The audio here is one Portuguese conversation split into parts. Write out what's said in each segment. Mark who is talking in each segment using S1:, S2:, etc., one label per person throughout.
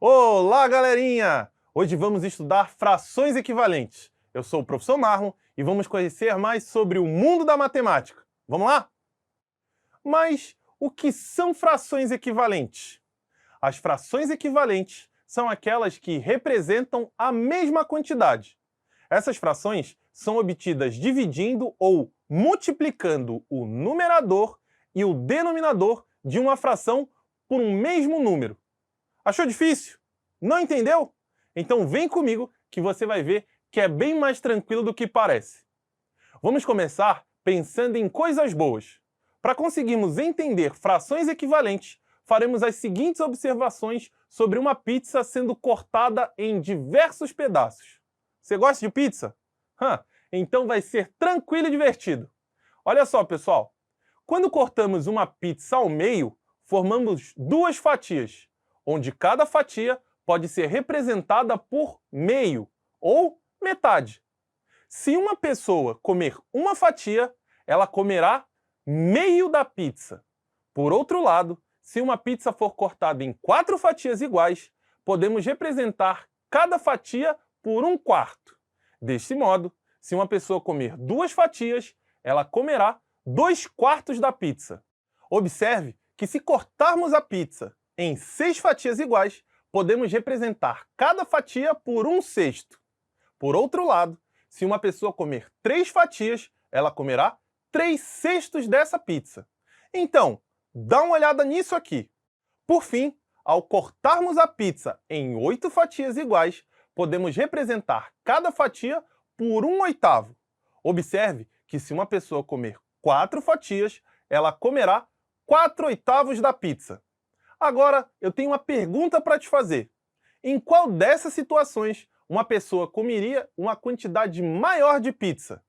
S1: Olá, galerinha! Hoje vamos estudar frações equivalentes. Eu sou o professor Marlon e vamos conhecer mais sobre o mundo da matemática. Vamos lá? Mas o que são frações equivalentes? As frações equivalentes são aquelas que representam a mesma quantidade. Essas frações são obtidas dividindo ou multiplicando o numerador e o denominador de uma fração por um mesmo número. Achou difícil? Não entendeu? Então vem comigo que você vai ver que é bem mais tranquilo do que parece. Vamos começar pensando em coisas boas. Para conseguirmos entender frações equivalentes, faremos as seguintes observações sobre uma pizza sendo cortada em diversos pedaços. Você gosta de pizza? Então vai ser tranquilo e divertido. Olha só, pessoal. Quando cortamos uma pizza ao meio, formamos duas fatias, onde cada fatia pode ser representada por meio, ou metade. Se uma pessoa comer uma fatia, ela comerá meio da pizza. Por outro lado, se uma pizza for cortada em 4 fatias iguais, podemos representar cada fatia por 1/4. Deste modo, se uma pessoa comer 2 fatias, ela comerá 2/4 da pizza. Observe que se cortarmos a pizza em 6 fatias iguais, podemos representar cada fatia por 1/6. Por outro lado, se uma pessoa comer 3 fatias, ela comerá 3/6 dessa pizza. Então, dá uma olhada nisso aqui. Por fim, ao cortarmos a pizza em 8 fatias iguais, podemos representar cada fatia por 1/8. Observe que se uma pessoa comer 4 fatias, ela comerá 4/8 da pizza. Agora, eu tenho uma pergunta para te fazer. Em qual dessas situações uma pessoa comeria uma quantidade maior de pizza?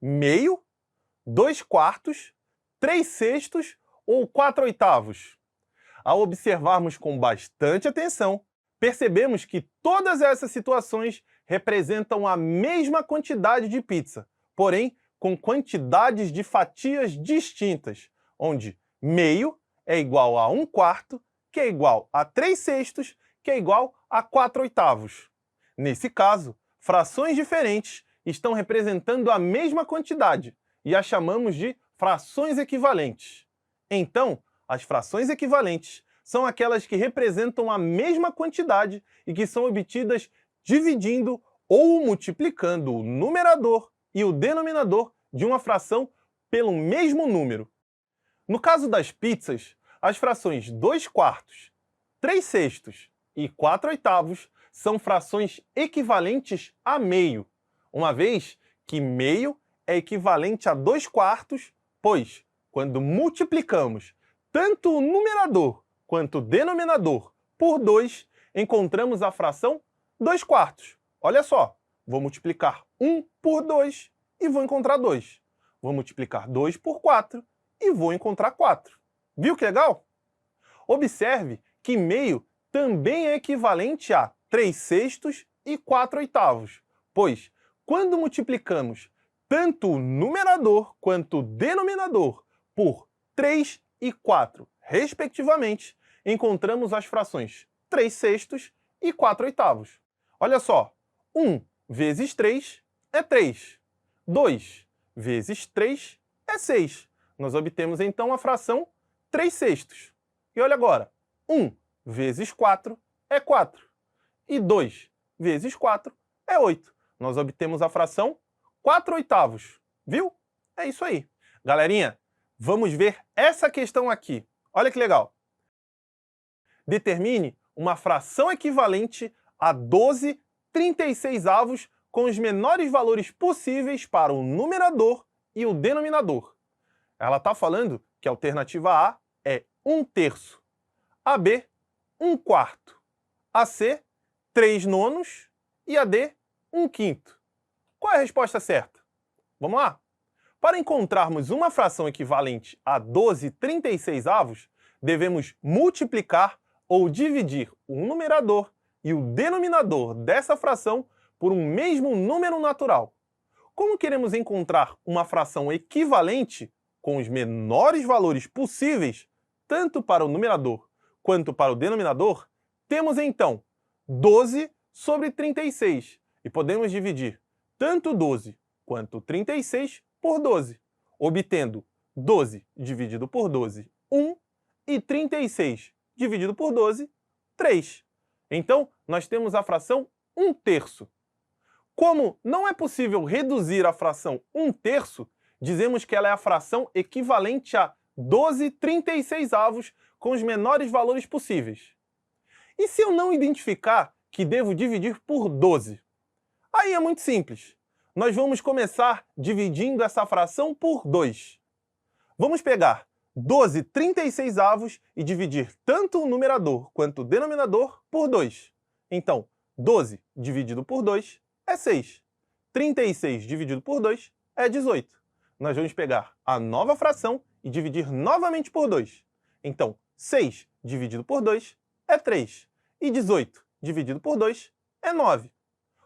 S1: Meio, 2/4, 3/6 ou 4/8? Ao observarmos com bastante atenção, percebemos que todas essas situações representam a mesma quantidade de pizza, porém com quantidades de fatias distintas, onde meio é igual a 1/4, que é igual a 3/6, que é igual a 4/8. Nesse caso, frações diferentes estão representando a mesma quantidade e as chamamos de frações equivalentes. Então, as frações equivalentes são aquelas que representam a mesma quantidade e que são obtidas dividindo ou multiplicando o numerador e o denominador de uma fração pelo mesmo número. No caso das pizzas, as frações 2/4, 3/6 e 4/8 são frações equivalentes a meio, uma vez que meio é equivalente a 2/4, pois, quando multiplicamos tanto o numerador quanto o denominador por 2, encontramos a fração 2/4. Olha só, vou multiplicar 1 por 2 e vou encontrar 2. Vou multiplicar 2 por 4 e vou encontrar 4. Viu que legal? Observe que meio também é equivalente a 3/6 e 4/8, pois, quando multiplicamos tanto o numerador quanto o denominador por 3 e 4, respectivamente, encontramos as frações 3/6 e 4/8. Olha só, 1 vezes 3 é 3. 2 vezes 3 é 6. Nós obtemos então a fração 3/6. E olha agora, 1 vezes 4 é 4. E 2 vezes 4 é 8. Nós obtemos a fração 4/8. Viu? É isso aí. Galerinha, vamos ver essa questão aqui. Olha que legal. Determine uma fração equivalente a 12/36 com os menores valores possíveis para o numerador e o denominador. Ela está falando que a alternativa A é 1/3, a B, 1/4, a C, 3/9 e a D, 1/5. Qual é a resposta certa? Vamos lá? Para encontrarmos uma fração equivalente a 12/36, devemos multiplicar ou dividir o numerador e o denominador dessa fração por um mesmo número natural. Como queremos encontrar uma fração equivalente com os menores valores possíveis, tanto para o numerador quanto para o denominador, Temos então 12 sobre 36 e podemos dividir tanto 12 quanto 36 por 12, obtendo 12 dividido por 12, 1, e 36 dividido por 12, 3. Então, nós temos a fração 1/3. Como não é possível reduzir a fração 1/3, dizemos que ela é a fração equivalente a 12/36 com os menores valores possíveis. E se eu não identificar que devo dividir por 12? Aí é muito simples. Nós vamos começar dividindo essa fração por 2. Vamos pegar 12/36 e dividir tanto o numerador quanto o denominador por 2. Então, 12 dividido por 2 é 6. 36 dividido por 2 é 18. Nós vamos pegar a nova fração e dividir novamente por 2. Então, 6 dividido por 2 é 3. E 18 dividido por 2 é 9.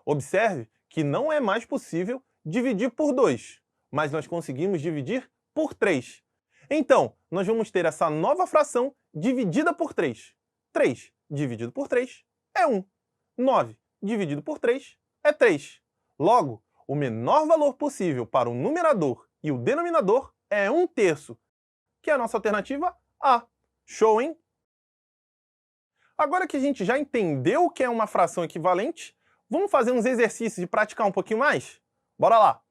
S1: Observe que não é mais possível dividir por 2, mas nós conseguimos dividir por 3. Então, nós vamos ter essa nova fração dividida por 3. 3 dividido por 3 é 1. 9 dividido por 3 é 3. Logo, o menor valor possível para o numerador e o denominador é 1/3, que é a nossa alternativa A. Show, hein? Agora que a gente já entendeu o que é uma fração equivalente, vamos fazer uns exercícios e praticar um pouquinho mais? Bora lá!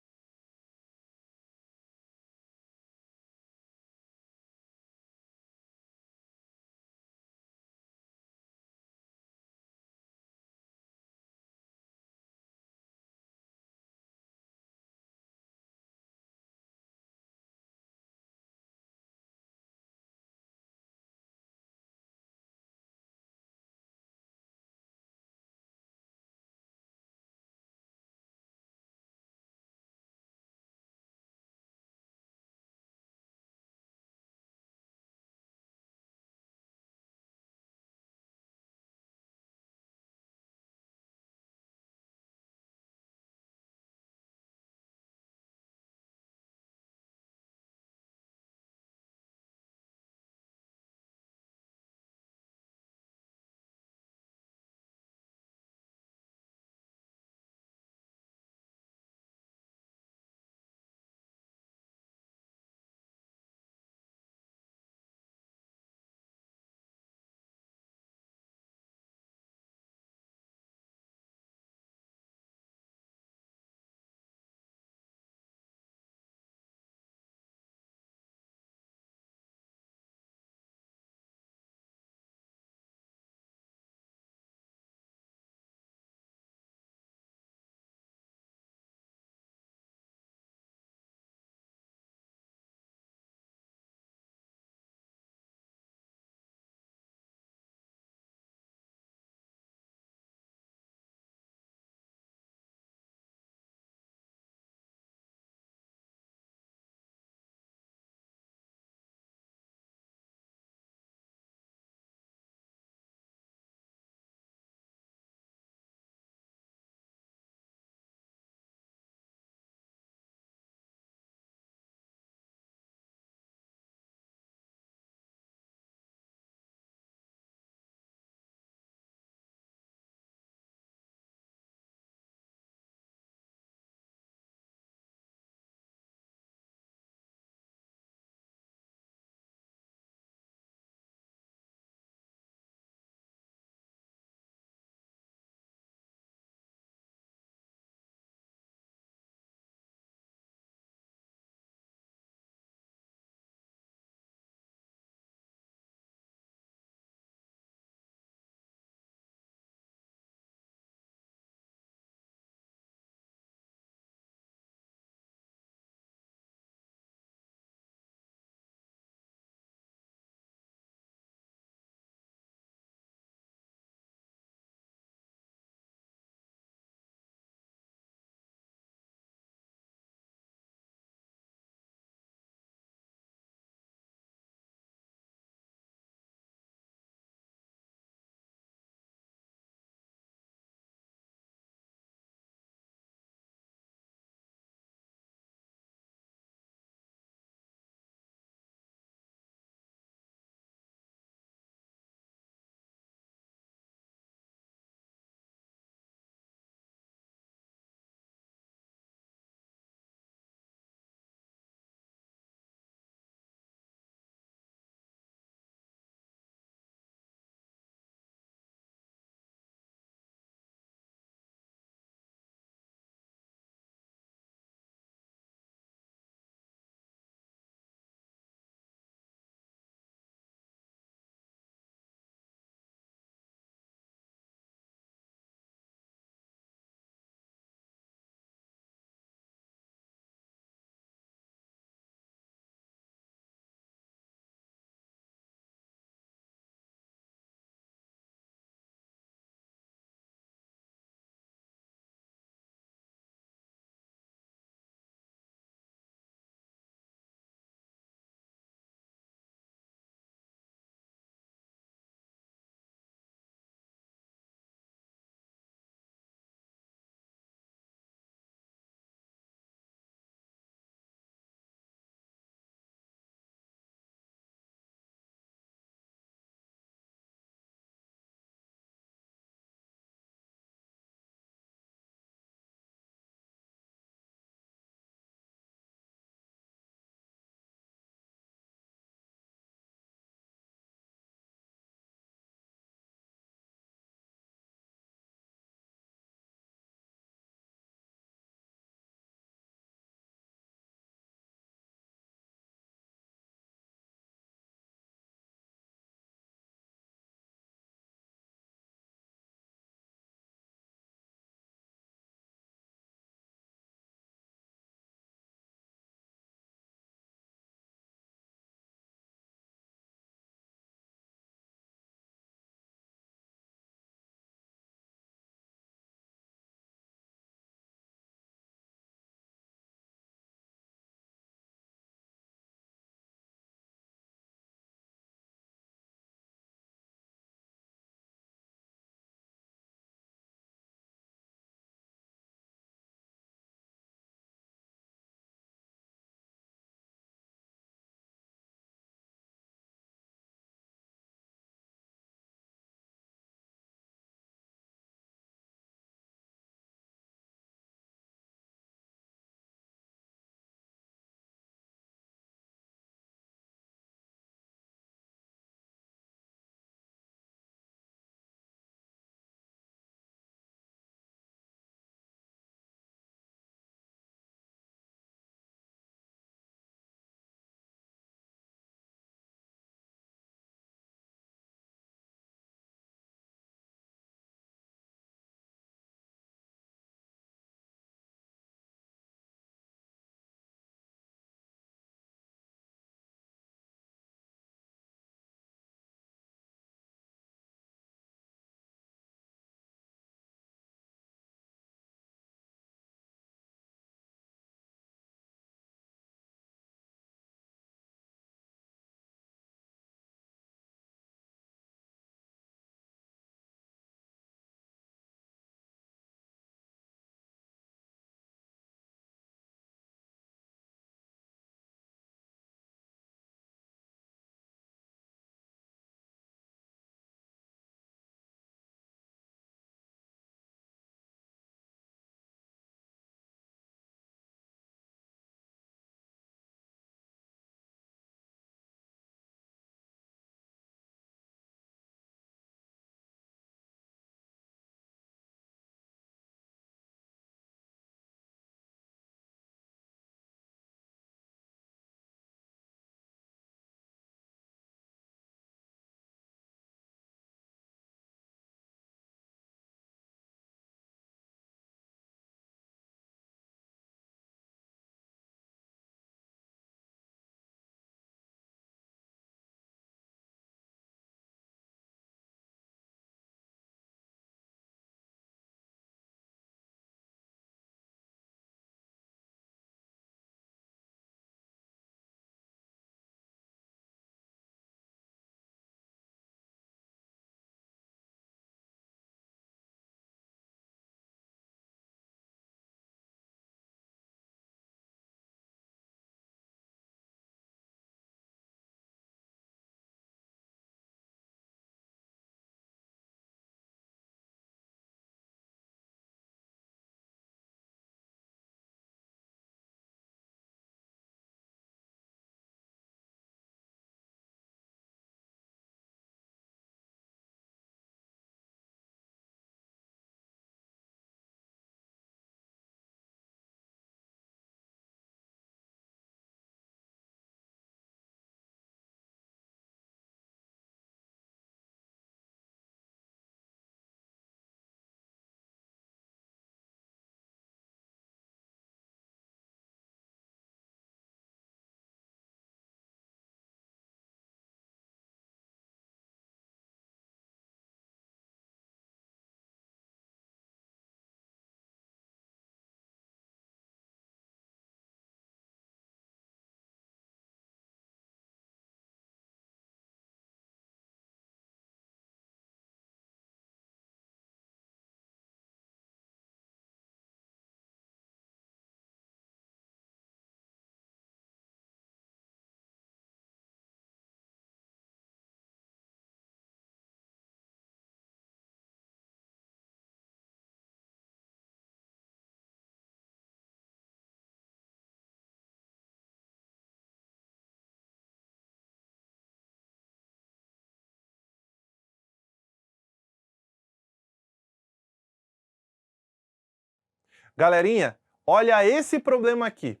S1: Galerinha, olha esse problema aqui.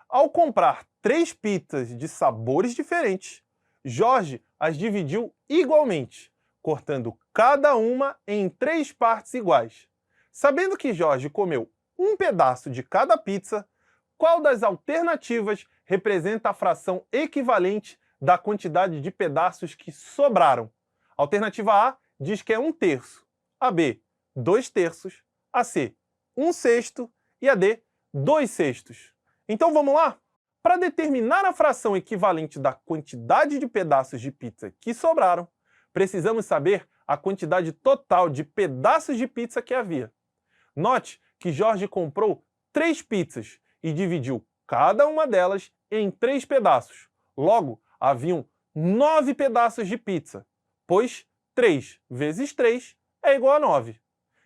S1: Ao comprar 3 pizzas de sabores diferentes, Jorge as dividiu igualmente, cortando cada uma em 3 partes iguais. Sabendo que Jorge comeu um pedaço de cada pizza, qual das alternativas representa a fração equivalente da quantidade de pedaços que sobraram? Alternativa A diz que é 1/3, a B, 2/3, a C, 1/6 e a D, 2/6. Então vamos lá? Para determinar a fração equivalente da quantidade de pedaços de pizza que sobraram, precisamos saber a quantidade total de pedaços de pizza que havia. Note que Jorge comprou 3 pizzas e dividiu cada uma delas em 3 pedaços. Logo, haviam 9 pedaços de pizza, pois 3 vezes 3 é igual a 9.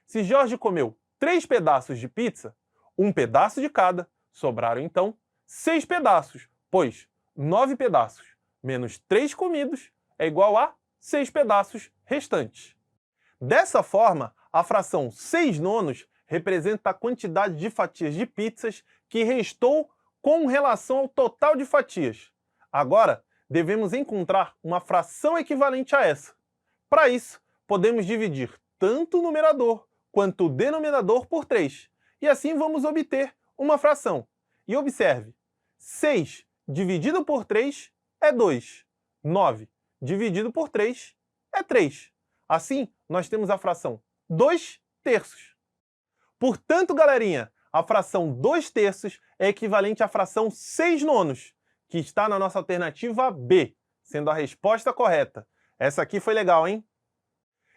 S1: Se Jorge comeu 3 pedaços de pizza, um pedaço de cada, sobraram então 6 pedaços, pois 9 pedaços menos 3 comidos é igual a 6 pedaços restantes. Dessa forma, a fração 6/9 representa a quantidade de fatias de pizzas que restou com relação ao total de fatias. Agora, devemos encontrar uma fração equivalente a essa. Para isso, podemos dividir tanto o numerador quanto o denominador por 3. E assim vamos obter uma fração. E observe, 6 dividido por 3 é 2. 9 dividido por 3 é 3. Assim, nós temos a fração 2/3. Portanto, galerinha, a fração 2/3 é equivalente à fração 6/9, que está na nossa alternativa B, sendo a resposta correta. Essa aqui foi legal, hein?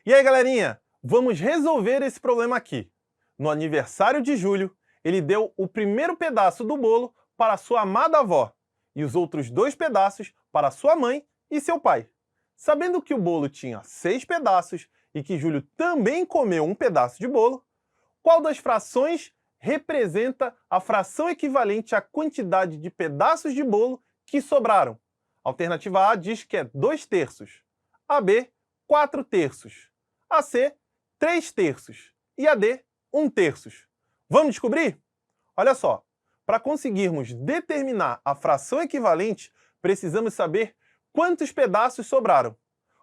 S1: E aí, galerinha, vamos resolver esse problema aqui. No aniversário de Júlio, ele deu o primeiro pedaço do bolo para sua amada avó e os outros 2 pedaços para sua mãe e seu pai. Sabendo que o bolo tinha 6 pedaços e que Júlio também comeu um pedaço de bolo, qual das frações representa a fração equivalente à quantidade de pedaços de bolo que sobraram? A alternativa A diz que é 2/3, a B, 4/3, a C, 3/3 e a D, 1/3. Vamos descobrir? Olha só, para conseguirmos determinar a fração equivalente, precisamos saber quantos pedaços sobraram.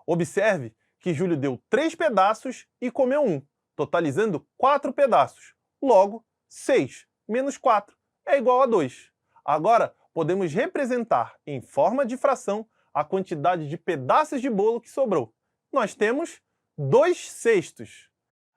S1: Observe que Júlio deu 3 pedaços e comeu 1, totalizando 4 pedaços. Logo, 6 menos 4 é igual a 2. Agora, podemos representar em forma de fração a quantidade de pedaços de bolo que sobrou. Nós temos 2/6.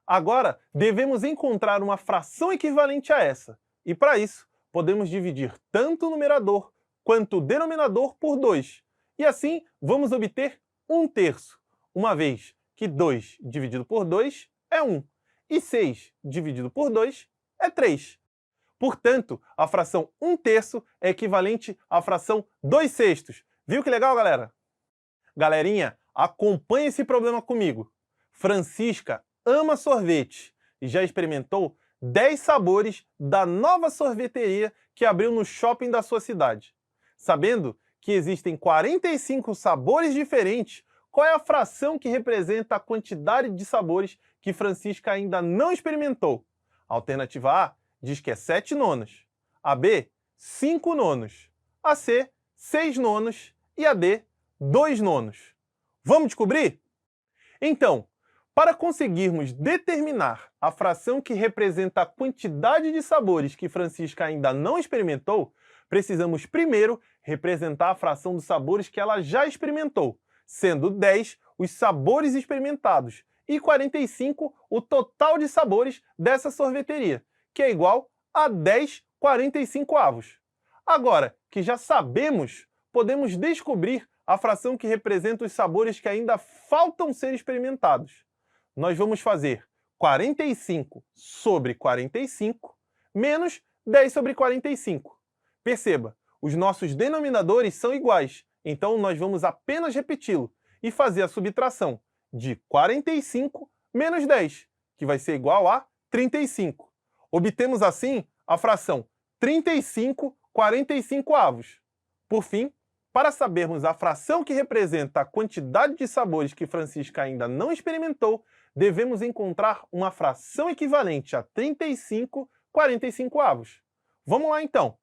S1: Agora, devemos encontrar uma fração equivalente a essa. E para isso, podemos dividir tanto o numerador quanto o denominador por 2. E assim, vamos obter 1/3, uma vez que 2 dividido por 2 é 1. E 6 dividido por 2 é 3. Portanto, a fração 1/3 é equivalente à fração 2/6. Viu que legal, galera? Galerinha, acompanhe esse problema comigo. Francisca ama sorvete e já experimentou 10 sabores da nova sorveteria que abriu no shopping da sua cidade. Sabendo que existem 45 sabores diferentes, qual é a fração que representa a quantidade de sabores que Francisca ainda não experimentou? A alternativa A diz que é 7/9, a B, 5/9, a C, 6/9 e a D, 2/9. Vamos descobrir? Então, para conseguirmos determinar a fração que representa a quantidade de sabores que Francisca ainda não experimentou, precisamos primeiro representar a fração dos sabores que ela já experimentou, sendo 10 os sabores experimentados e 45 o total de sabores dessa sorveteria, que é igual a 10/45. Agora que já sabemos, podemos descobrir a fração que representa os sabores que ainda faltam ser experimentados. Nós vamos fazer 45 sobre 45 menos 10 sobre 45. Perceba, os nossos denominadores são iguais, então nós vamos apenas repeti-lo e fazer a subtração de 45 menos 10, que vai ser igual a 35. Obtemos assim a fração 35/45. Por fim, para sabermos a fração que representa a quantidade de sabores que Francisca ainda não experimentou, devemos encontrar uma fração equivalente a 35 45avos. Vamos lá então.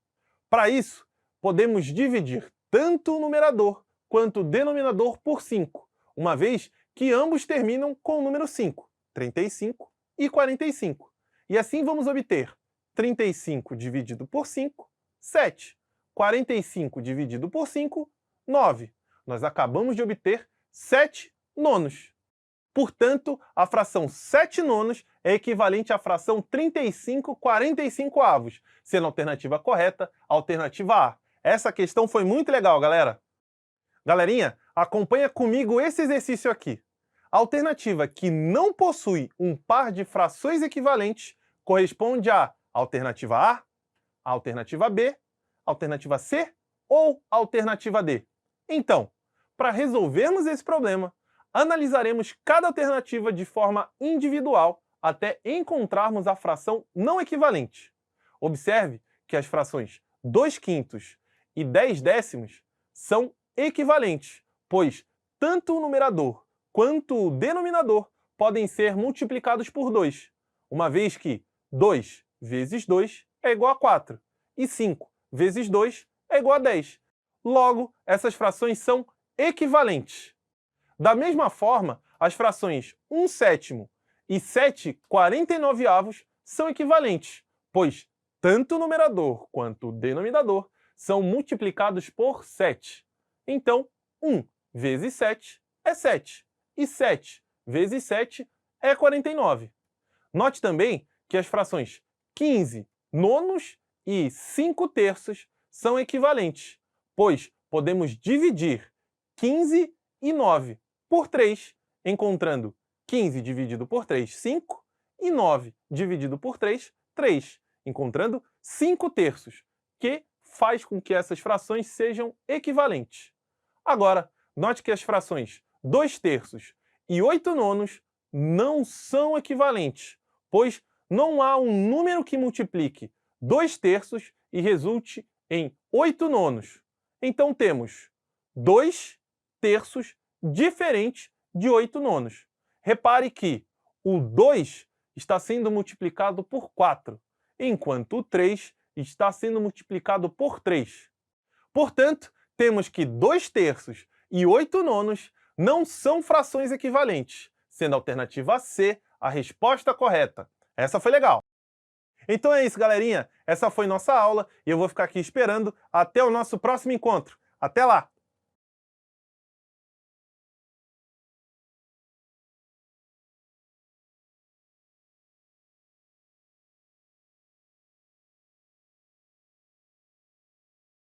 S1: Para isso, podemos dividir tanto o numerador quanto o denominador por 5, uma vez que ambos terminam com o número 5, 35 e 45. E assim vamos obter 35 dividido por 5, 7. 45 dividido por 5, 9. Nós acabamos de obter 7 nonos. Portanto, a fração 7 nonos é equivalente à fração 35 45avos, sendo a alternativa correta a alternativa A. Essa questão foi muito legal, galera. Galerinha, acompanha comigo esse exercício aqui. A alternativa que não possui um par de frações equivalentes corresponde à alternativa A, a alternativa B, a alternativa C ou a alternativa D. Então, para resolvermos esse problema, analisaremos cada alternativa de forma individual até encontrarmos a fração não equivalente. Observe que as frações 2/5 e 10/10 são equivalentes, pois tanto o numerador quanto o denominador podem ser multiplicados por 2, uma vez que 2 vezes 2 é igual a 4 e 5 vezes 2 é igual a 10. Logo, essas frações são equivalentes. Da mesma forma, as frações 1/7 e 7/49avos são equivalentes, pois tanto o numerador quanto o denominador são multiplicados por 7. Então, 1 vezes 7 é 7, e 7 vezes 7 é 49. Note também que as frações 15 nonos e 5 terços são equivalentes, pois podemos dividir 15 e 9 por 3, encontrando 15 dividido por 3, 5, e 9 dividido por 3, 3, encontrando 5 terços, que faz com que essas frações sejam equivalentes. Agora, note que as frações 2 terços e 8 nonos não são equivalentes, pois não há um número que multiplique 2 terços e resulte em 8 nonos. Então temos 2 terços diferentes de 8 nonos. Repare que o 2 está sendo multiplicado por 4, enquanto o 3 está sendo multiplicado por 3. Portanto, temos que 2 terços e 8 nonos não são frações equivalentes, sendo a alternativa C a resposta correta. Essa foi legal. Então é isso, galerinha. Essa foi nossa aula e eu vou ficar aqui esperando até o nosso próximo encontro. Até lá!